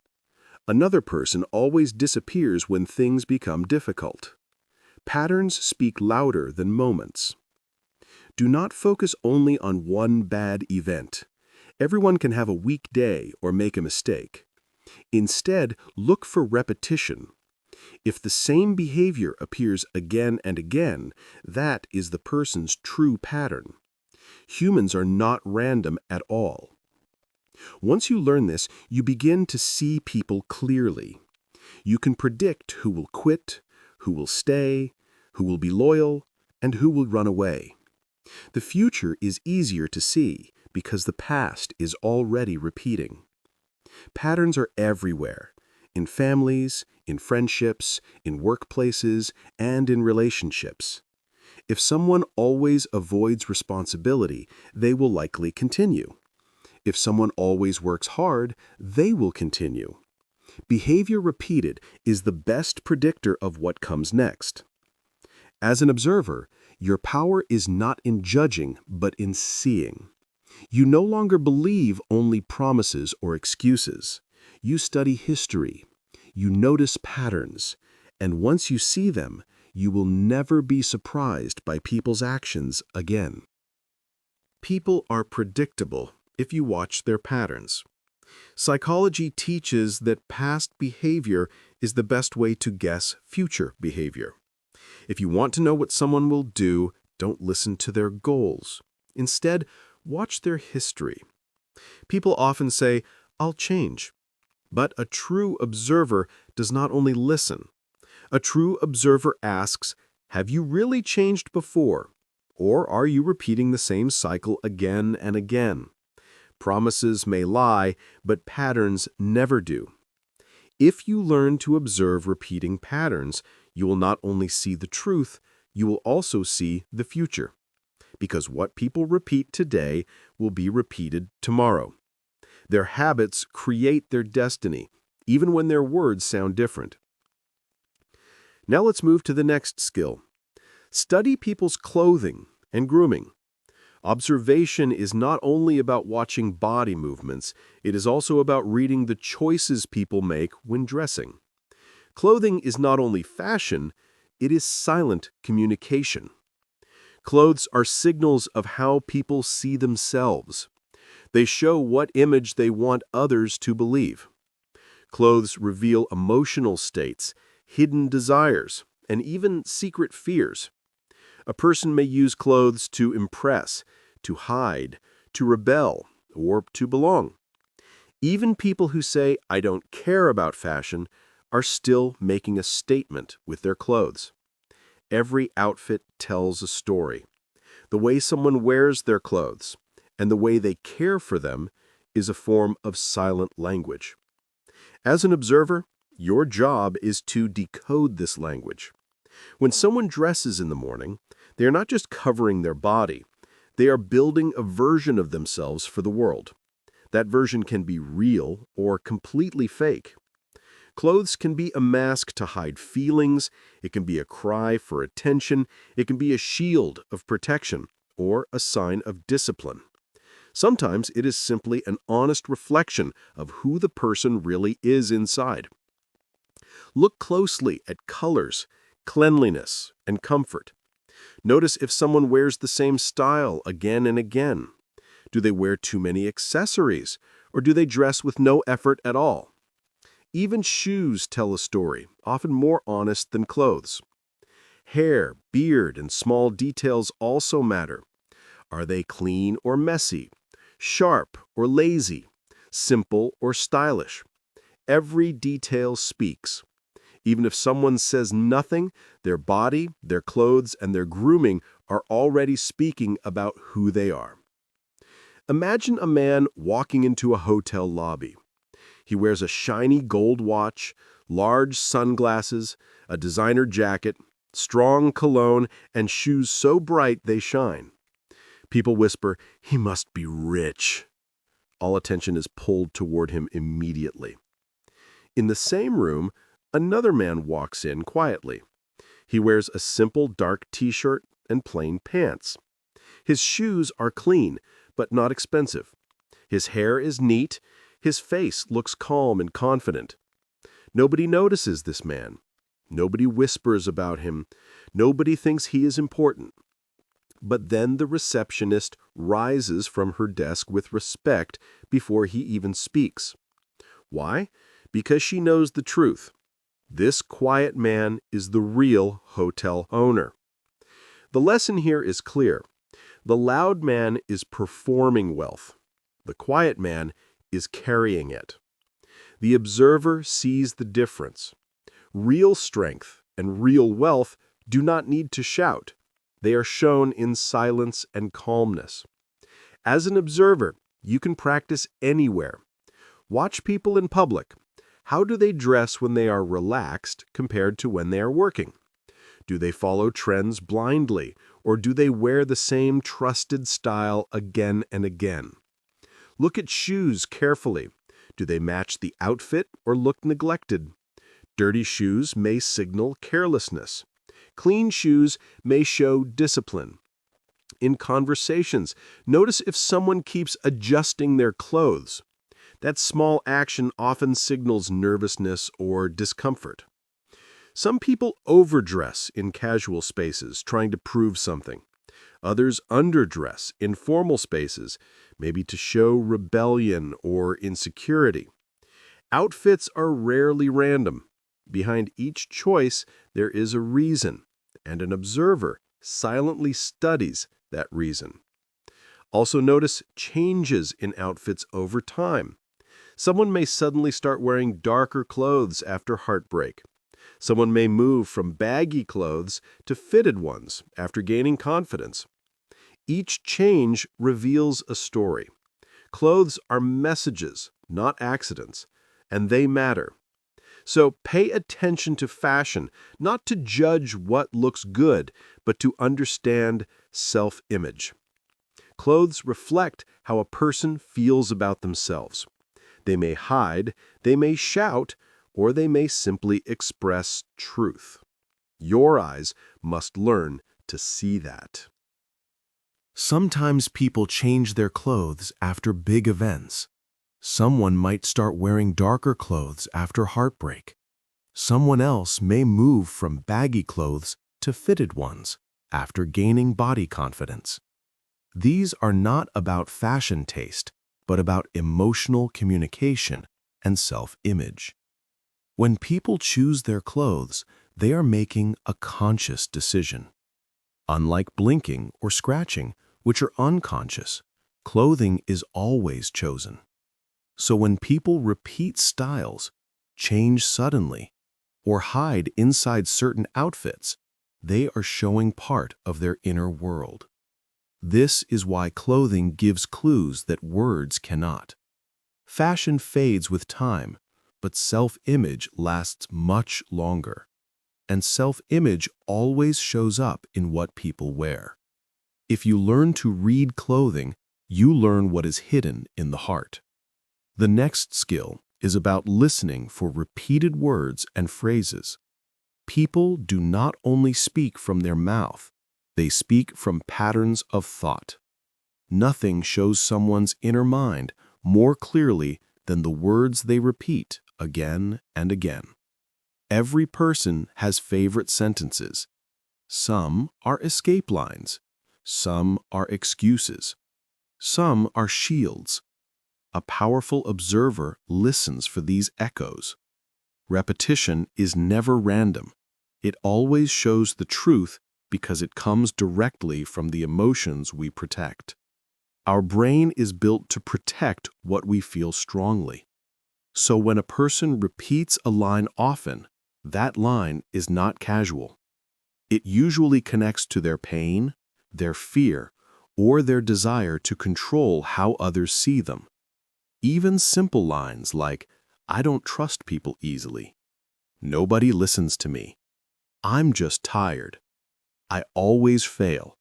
Another person always disappears when things become difficult. Patterns speak louder than moments. Do not focus only on one bad event. Everyone can have a weak day or make a mistake. Instead, look for repetition. If the same behavior appears again and again, that is the person's true pattern. Humans are not random at all. Once you learn this, you begin to see people clearly. You can predict who will quit, who will stay, who will be loyal, and who will run away. The future is easier to see because the past is already repeating. Patterns are everywhere, in families, in friendships, in workplaces, and in relationships. If someone always avoids responsibility, they will likely continue. If someone always works hard, they will continue. Behavior repeated is the best predictor of what comes next. As an observer, your power is not in judging, but in seeing. You no longer believe only promises or excuses. You study history. You notice patterns. And once you see them, you will never be surprised by people's actions again. People are predictable if you watch their patterns. Psychology teaches that past behavior is the best way to guess future behavior. If you want to know what someone will do, don't listen to their goals. Instead, watch their history. People often say, "I'll change." But a true observer does not only listen. A true observer asks, "Have you really changed before? Or are you repeating the same cycle again and again?" Promises may lie, but patterns never do. If you learn to observe repeating patterns, you will not only see the truth, you will also see the future. Because what people repeat today will be repeated tomorrow. Their habits create their destiny, even when their words sound different. Now let's move to the next skill. Study people's clothing and grooming. Observation is not only about watching body movements, it is also about reading the choices people make when dressing. Clothing is not only fashion, it is silent communication. Clothes are signals of how people see themselves. They show what image they want others to believe. Clothes reveal emotional states, hidden desires, and even secret fears. A person may use clothes to impress, to hide, to rebel, or to belong. Even people who say, "I don't care about fashion," are still making a statement with their clothes. Every outfit tells a story. The way someone wears their clothes and the way they care for them is a form of silent language. As an observer, your job is to decode this language. When someone dresses in the morning, they are not just covering their body, they are building a version of themselves for the world. That version can be real or completely fake. Clothes can be a mask to hide feelings, it can be a cry for attention, it can be a shield of protection, or a sign of discipline. Sometimes it is simply an honest reflection of who the person really is inside. Look closely at colors, cleanliness, and comfort. Notice if someone wears the same style again and again. Do they wear too many accessories, or do they dress with no effort at all? Even shoes tell a story, often more honest than clothes. Hair, beard, and small details also matter. Are they clean or messy? Sharp or lazy? Simple or stylish? Every detail speaks. Even if someone says nothing, their body, their clothes, and their grooming are already speaking about who they are. Imagine a man walking into a hotel lobby. He wears a shiny gold watch, large sunglasses, a designer jacket, strong cologne, and shoes so bright they shine. People whisper, "He must be rich." All attention is pulled toward him immediately. In the same room, another man walks in quietly. He wears a simple dark t-shirt and plain pants. His shoes are clean, but not expensive. His hair is neat. His face looks calm and confident. Nobody notices this man. Nobody whispers about him. Nobody thinks he is important. But then the receptionist rises from her desk with respect before he even speaks. Why? Because she knows the truth. This quiet man is the real hotel owner. The lesson here is clear. The loud man is performing wealth. The quiet man is carrying it. The observer sees the difference. Real strength and real wealth do not need to shout. They are shown in silence and calmness. As an observer, you can practice anywhere. Watch people in public. How do they dress when they are relaxed compared to when they are working? Do they follow trends blindly, or do they wear the same trusted style again and again? Look at shoes carefully. Do they match the outfit or look neglected? Dirty shoes may signal carelessness. Clean shoes may show discipline. in conversations. Notice if someone keeps adjusting their clothes. That small action often signals nervousness or discomfort. Some people overdress in casual spaces, trying to prove something. Others underdress in formal spaces, maybe to show rebellion or insecurity. Outfits are rarely random. Behind each choice, there is a reason, and an observer silently studies that reason. Also notice changes in outfits over time. Someone may suddenly start wearing darker clothes after heartbreak. Someone may move from baggy clothes to fitted ones after gaining confidence. Each change reveals a story. Clothes are messages, not accidents, and they matter. So pay attention to fashion, not to judge what looks good, but to understand self-image. Clothes reflect how a person feels about themselves. They may hide, they may shout, or they may simply express truth. Your eyes must learn to see that. Sometimes people change their clothes after big events. Someone might start wearing darker clothes after heartbreak. Someone else may move from baggy clothes to fitted ones after gaining body confidence. These are not about fashion taste, but about emotional communication and self-image. When people choose their clothes, they are making a conscious decision. Unlike blinking or scratching, which are unconscious, clothing is always chosen. So when people repeat styles, change suddenly, or hide inside certain outfits, they are showing part of their inner world. This is why clothing gives clues that words cannot. Fashion fades with time, but self-image lasts much longer. And self-image always shows up in what people wear. If you learn to read clothing, you learn what is hidden in the heart. The next skill is about listening for repeated words and phrases. People do not only speak from their mouth, they speak from patterns of thought. Nothing shows someone's inner mind more clearly than the words they repeat again and again. Every person has favorite sentences. Some are escape lines. Some are excuses. Some are shields. A powerful observer listens for these echoes. Repetition is never random. It always shows the truth because it comes directly from the emotions we protect. Our brain is built to protect what we feel strongly. So when a person repeats a line often, that line is not casual. It usually connects to their pain, their fear, or their desire to control how others see them. Even simple lines like, "I don't trust people easily," "Nobody listens to me," "I'm just tired," "I always fail,"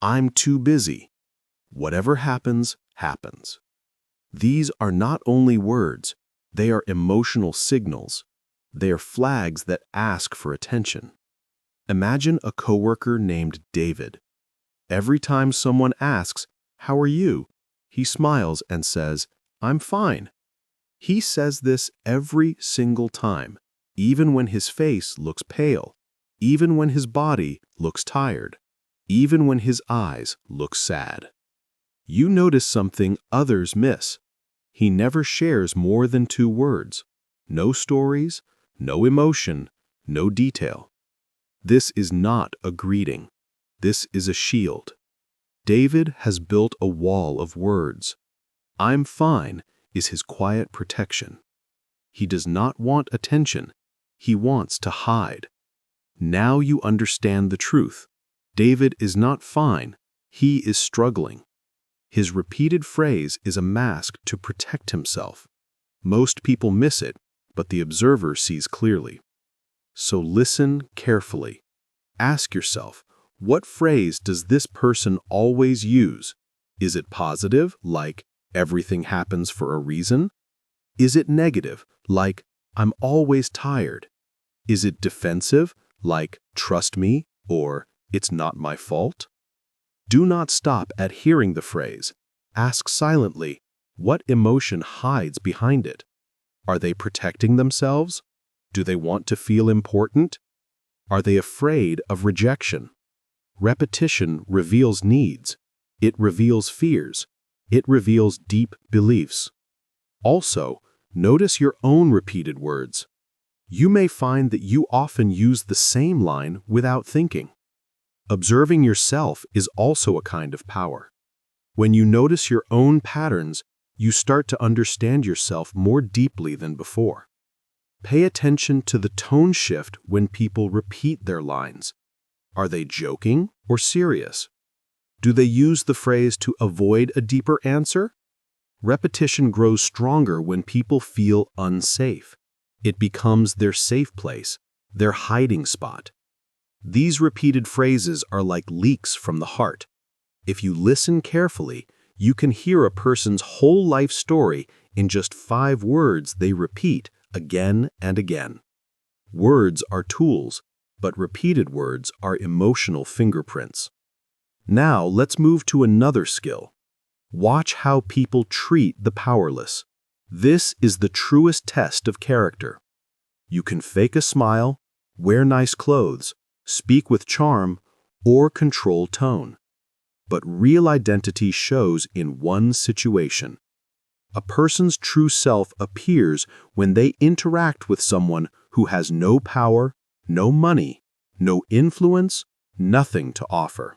"I'm too busy," "Whatever happens, happens." These are not only words, they are emotional signals. They are flags that ask for attention. Imagine a coworker named David. Every time someone asks, "How are you?" he smiles and says, "I'm fine." He says this every single time, even when his face looks pale, even when his body looks tired, even when his eyes look sad. You notice something others miss. He never shares more than 2 words. No stories, no emotion, no detail. This is not a greeting. This is a shield. David has built a wall of words. "I'm fine" is his quiet protection. He does not want attention. He wants to hide. Now you understand the truth. David is not fine. He is struggling. His repeated phrase is a mask to protect himself. Most people miss it, but the observer sees clearly. So listen carefully. Ask yourself, what phrase does this person always use? Is it positive, like, "Everything happens for a reason"? Is it negative, like, "I'm always tired"? Is it defensive, like, "Trust me," or "It's not my fault"? Do not stop at hearing the phrase. Ask silently, what emotion hides behind it? Are they protecting themselves? Do they want to feel important? Are they afraid of rejection? Repetition reveals needs. It reveals fears. It reveals deep beliefs. Also, notice your own repeated words. You may find that you often use the same line without thinking. Observing yourself is also a kind of power. When you notice your own patterns, you start to understand yourself more deeply than before. Pay attention to the tone shift when people repeat their lines. Are they joking or serious? Do they use the phrase to avoid a deeper answer? Repetition grows stronger when people feel unsafe. It becomes their safe place, their hiding spot. These repeated phrases are like leaks from the heart. If you listen carefully, you can hear a person's whole life story in just 5 words they repeat again and again. Words are tools, but repeated words are emotional fingerprints. Now let's move to another skill. Watch how people treat the powerless. This is the truest test of character. You can fake a smile, wear nice clothes, speak with charm, or control tone. But real identity shows in one situation. A person's true self appears when they interact with someone who has no power, no money, no influence, nothing to offer.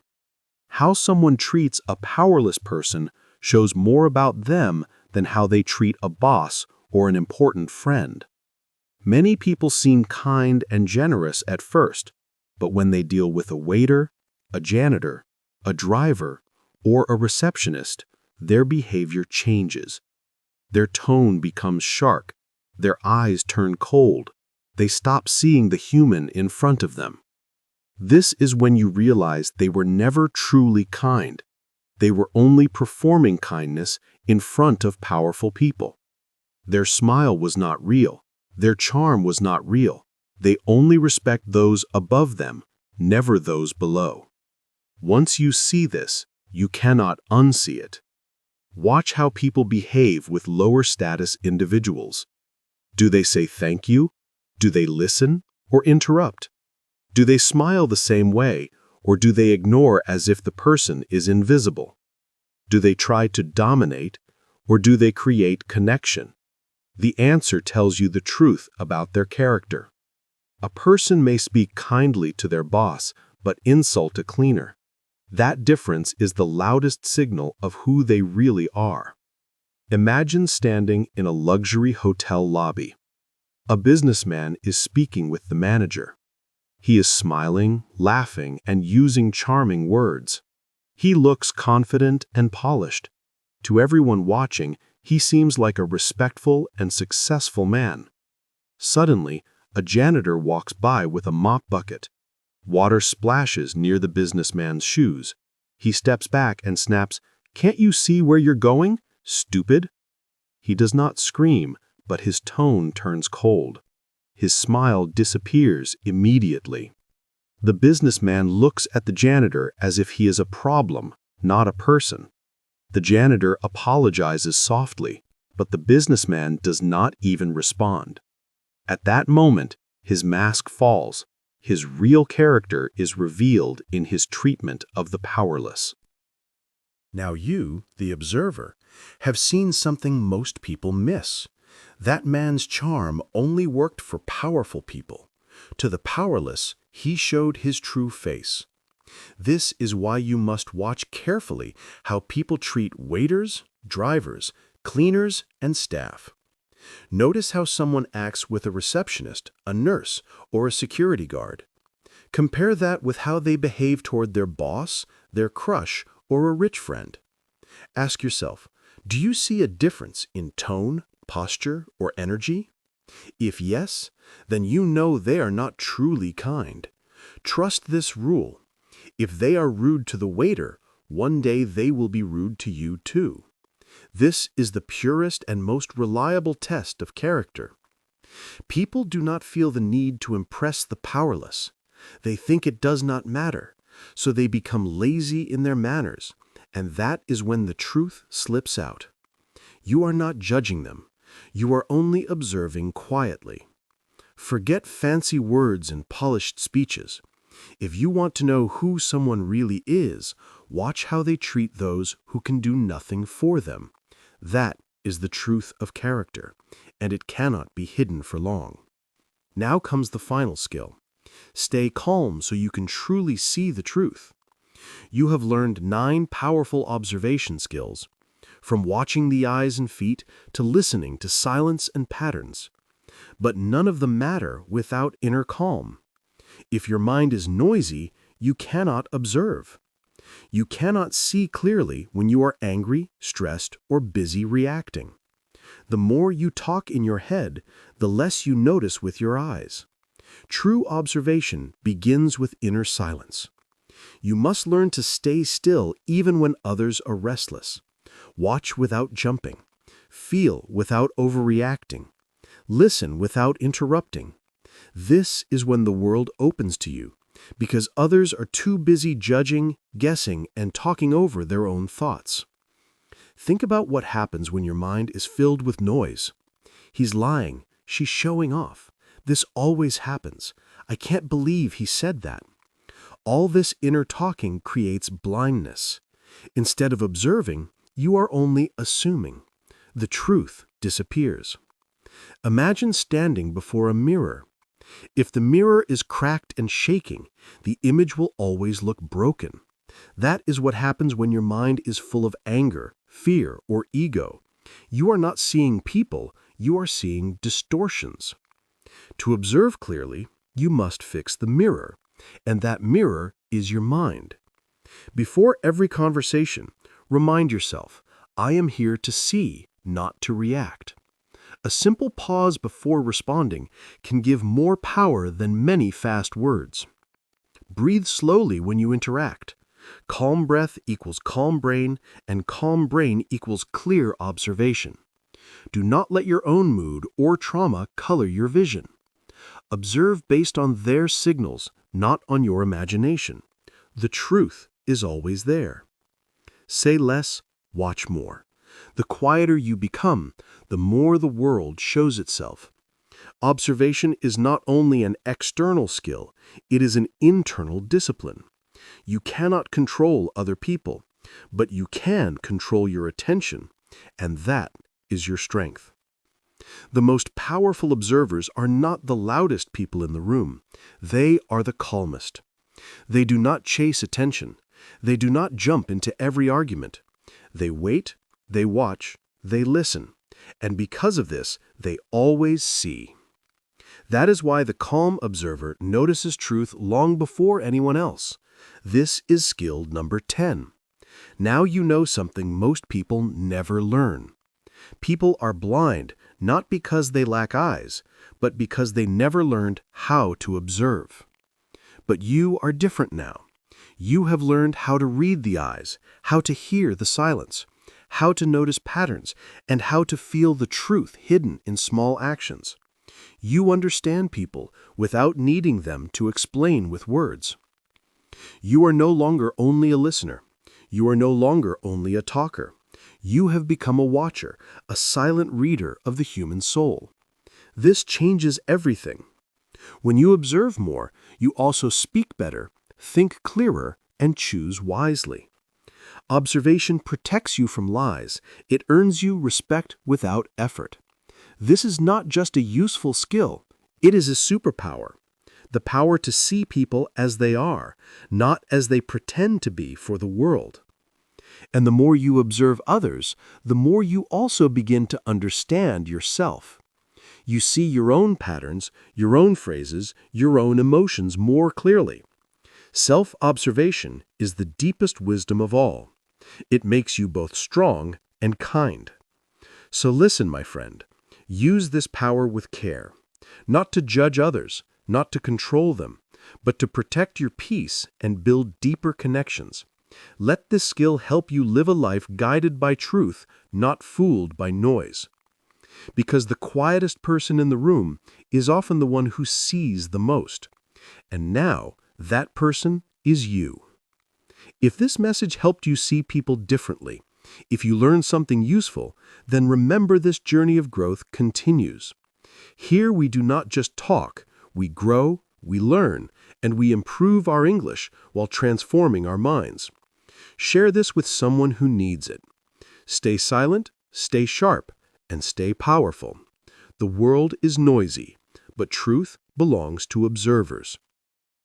How someone treats a powerless person shows more about them than how they treat a boss or an important friend. Many people seem kind and generous at first, but when they deal with a waiter, a janitor, a driver, or a receptionist, their behavior changes. Their tone becomes sharp, their eyes turn cold, they stop seeing the human in front of them. This is when you realize they were never truly kind. They were only performing kindness in front of powerful people. Their smile was not real. Their charm was not real. They only respect those above them, never those below. Once you see this, you cannot unsee it. Watch how people behave with lower status individuals. Do they say thank you? Do they listen or interrupt? Do they smile the same way, or do they ignore as if the person is invisible? Do they try to dominate, or do they create connection? The answer tells you the truth about their character. A person may speak kindly to their boss, but insult a cleaner. That difference is the loudest signal of who they really are. Imagine standing in a luxury hotel lobby. A businessman is speaking with the manager. He is smiling, laughing, and using charming words. He looks confident and polished. To everyone watching, he seems like a respectful and successful man. Suddenly, a janitor walks by with a mop bucket. Water splashes near the businessman's shoes. He steps back and snaps, "Can't you see where you're going, stupid?" He does not scream, but his tone turns cold. His smile disappears immediately. The businessman looks at the janitor as if he is a problem, not a person. The janitor apologizes softly, but the businessman does not even respond. At that moment, his mask falls. His real character is revealed in his treatment of the powerless. Now you, the observer, have seen something most people miss. That man's charm only worked for powerful people. To the powerless, he showed his true face. This is why you must watch carefully how people treat waiters, drivers, cleaners, and staff. Notice how someone acts with a receptionist, a nurse, or a security guard. Compare that with how they behave toward their boss, their crush, or a rich friend. Ask yourself, do you see a difference in tone, posture, or energy? If yes, then you know they are not truly kind. Trust this rule. If they are rude to the waiter, one day they will be rude to you too. This is the purest and most reliable test of character. People do not feel the need to impress the powerless. They think it does not matter. so they become lazy in their manners, and that is when the truth slips out. You are not judging them. You are only observing quietly. Forget fancy words and polished speeches. If you want to know who someone really is, watch how they treat those who can do nothing for them. That is the truth of character, and it cannot be hidden for long. Now comes the final skill. Stay calm so you can truly see the truth. You have learned 9 powerful observation skills, from watching the eyes and feet to listening to silence and patterns. But none of them matter without inner calm. If your mind is noisy, you cannot observe. You cannot see clearly when you are angry, stressed, or busy reacting. The more you talk in your head, the less you notice with your eyes. True observation begins with inner silence. You must learn to stay still even when others are restless. Watch without jumping. Feel without overreacting. Listen without interrupting. This is when the world opens to you, because others are too busy judging, guessing, and talking over their own thoughts. Think about what happens when your mind is filled with noise. He's lying. She's showing off. This always happens. I can't believe he said that. All this inner talking creates blindness. Instead of observing, you are only assuming. The truth disappears. Imagine standing before a mirror. If the mirror is cracked and shaking, the image will always look broken. That is what happens when your mind is full of anger, fear, or ego. You are not seeing people, you are seeing distortions. To observe clearly, you must fix the mirror, and that mirror is your mind. Before every conversation, remind yourself, I am here to see, not to react. A simple pause before responding can give more power than many fast words. Breathe slowly when you interact. Calm breath equals calm brain, and calm brain equals clear observation. Do not let your own mood or trauma color your vision. Observe based on their signals, not on your imagination. The truth is always there. Say less, watch more. The quieter you become, the more the world shows itself. Observation is not only an external skill, it is an internal discipline. You cannot control other people, but you can control your attention, and that is your strength. The most powerful observers are not the loudest people in the room. They are the calmest. They do not chase attention. They do not jump into every argument. They wait, they watch, they listen, and because of this, they always see. That is why the calm observer notices truth long before anyone else. This is skill number 10. Now you know something most people never learn. People are blind not because they lack eyes, but because they never learned how to observe. But you are different now. You have learned how to read the eyes, how to hear the silence, how to notice patterns, and how to feel the truth hidden in small actions. You understand people without needing them to explain with words. You are no longer only a listener. You are no longer only a talker. You have become a watcher, a silent reader of the human soul. This changes everything. When you observe more, you also speak better, think clearer, and choose wisely. Observation protects you from lies. It earns you respect without effort. This is not just a useful skill. It is a superpower. The power to see people as they are, not as they pretend to be for the world. And the more you observe others, the more you also begin to understand yourself. You see your own patterns, your own phrases, your own emotions more clearly. Self-observation is the deepest wisdom of all. It makes you both strong and kind. So listen, my friend. Use this power with care. Not to judge others, not to control them, but to protect your peace and build deeper connections. Let this skill help you live a life guided by truth, not fooled by noise. Because the quietest person in the room is often the one who sees the most. And now, that person is you. If this message helped you see people differently, if you learned something useful, then remember this journey of growth continues. Here we do not just talk, we grow, we learn, and we improve our English while transforming our minds. Share this with someone who needs it. Stay silent, stay sharp, and stay powerful. The world is noisy, but truth belongs to observers.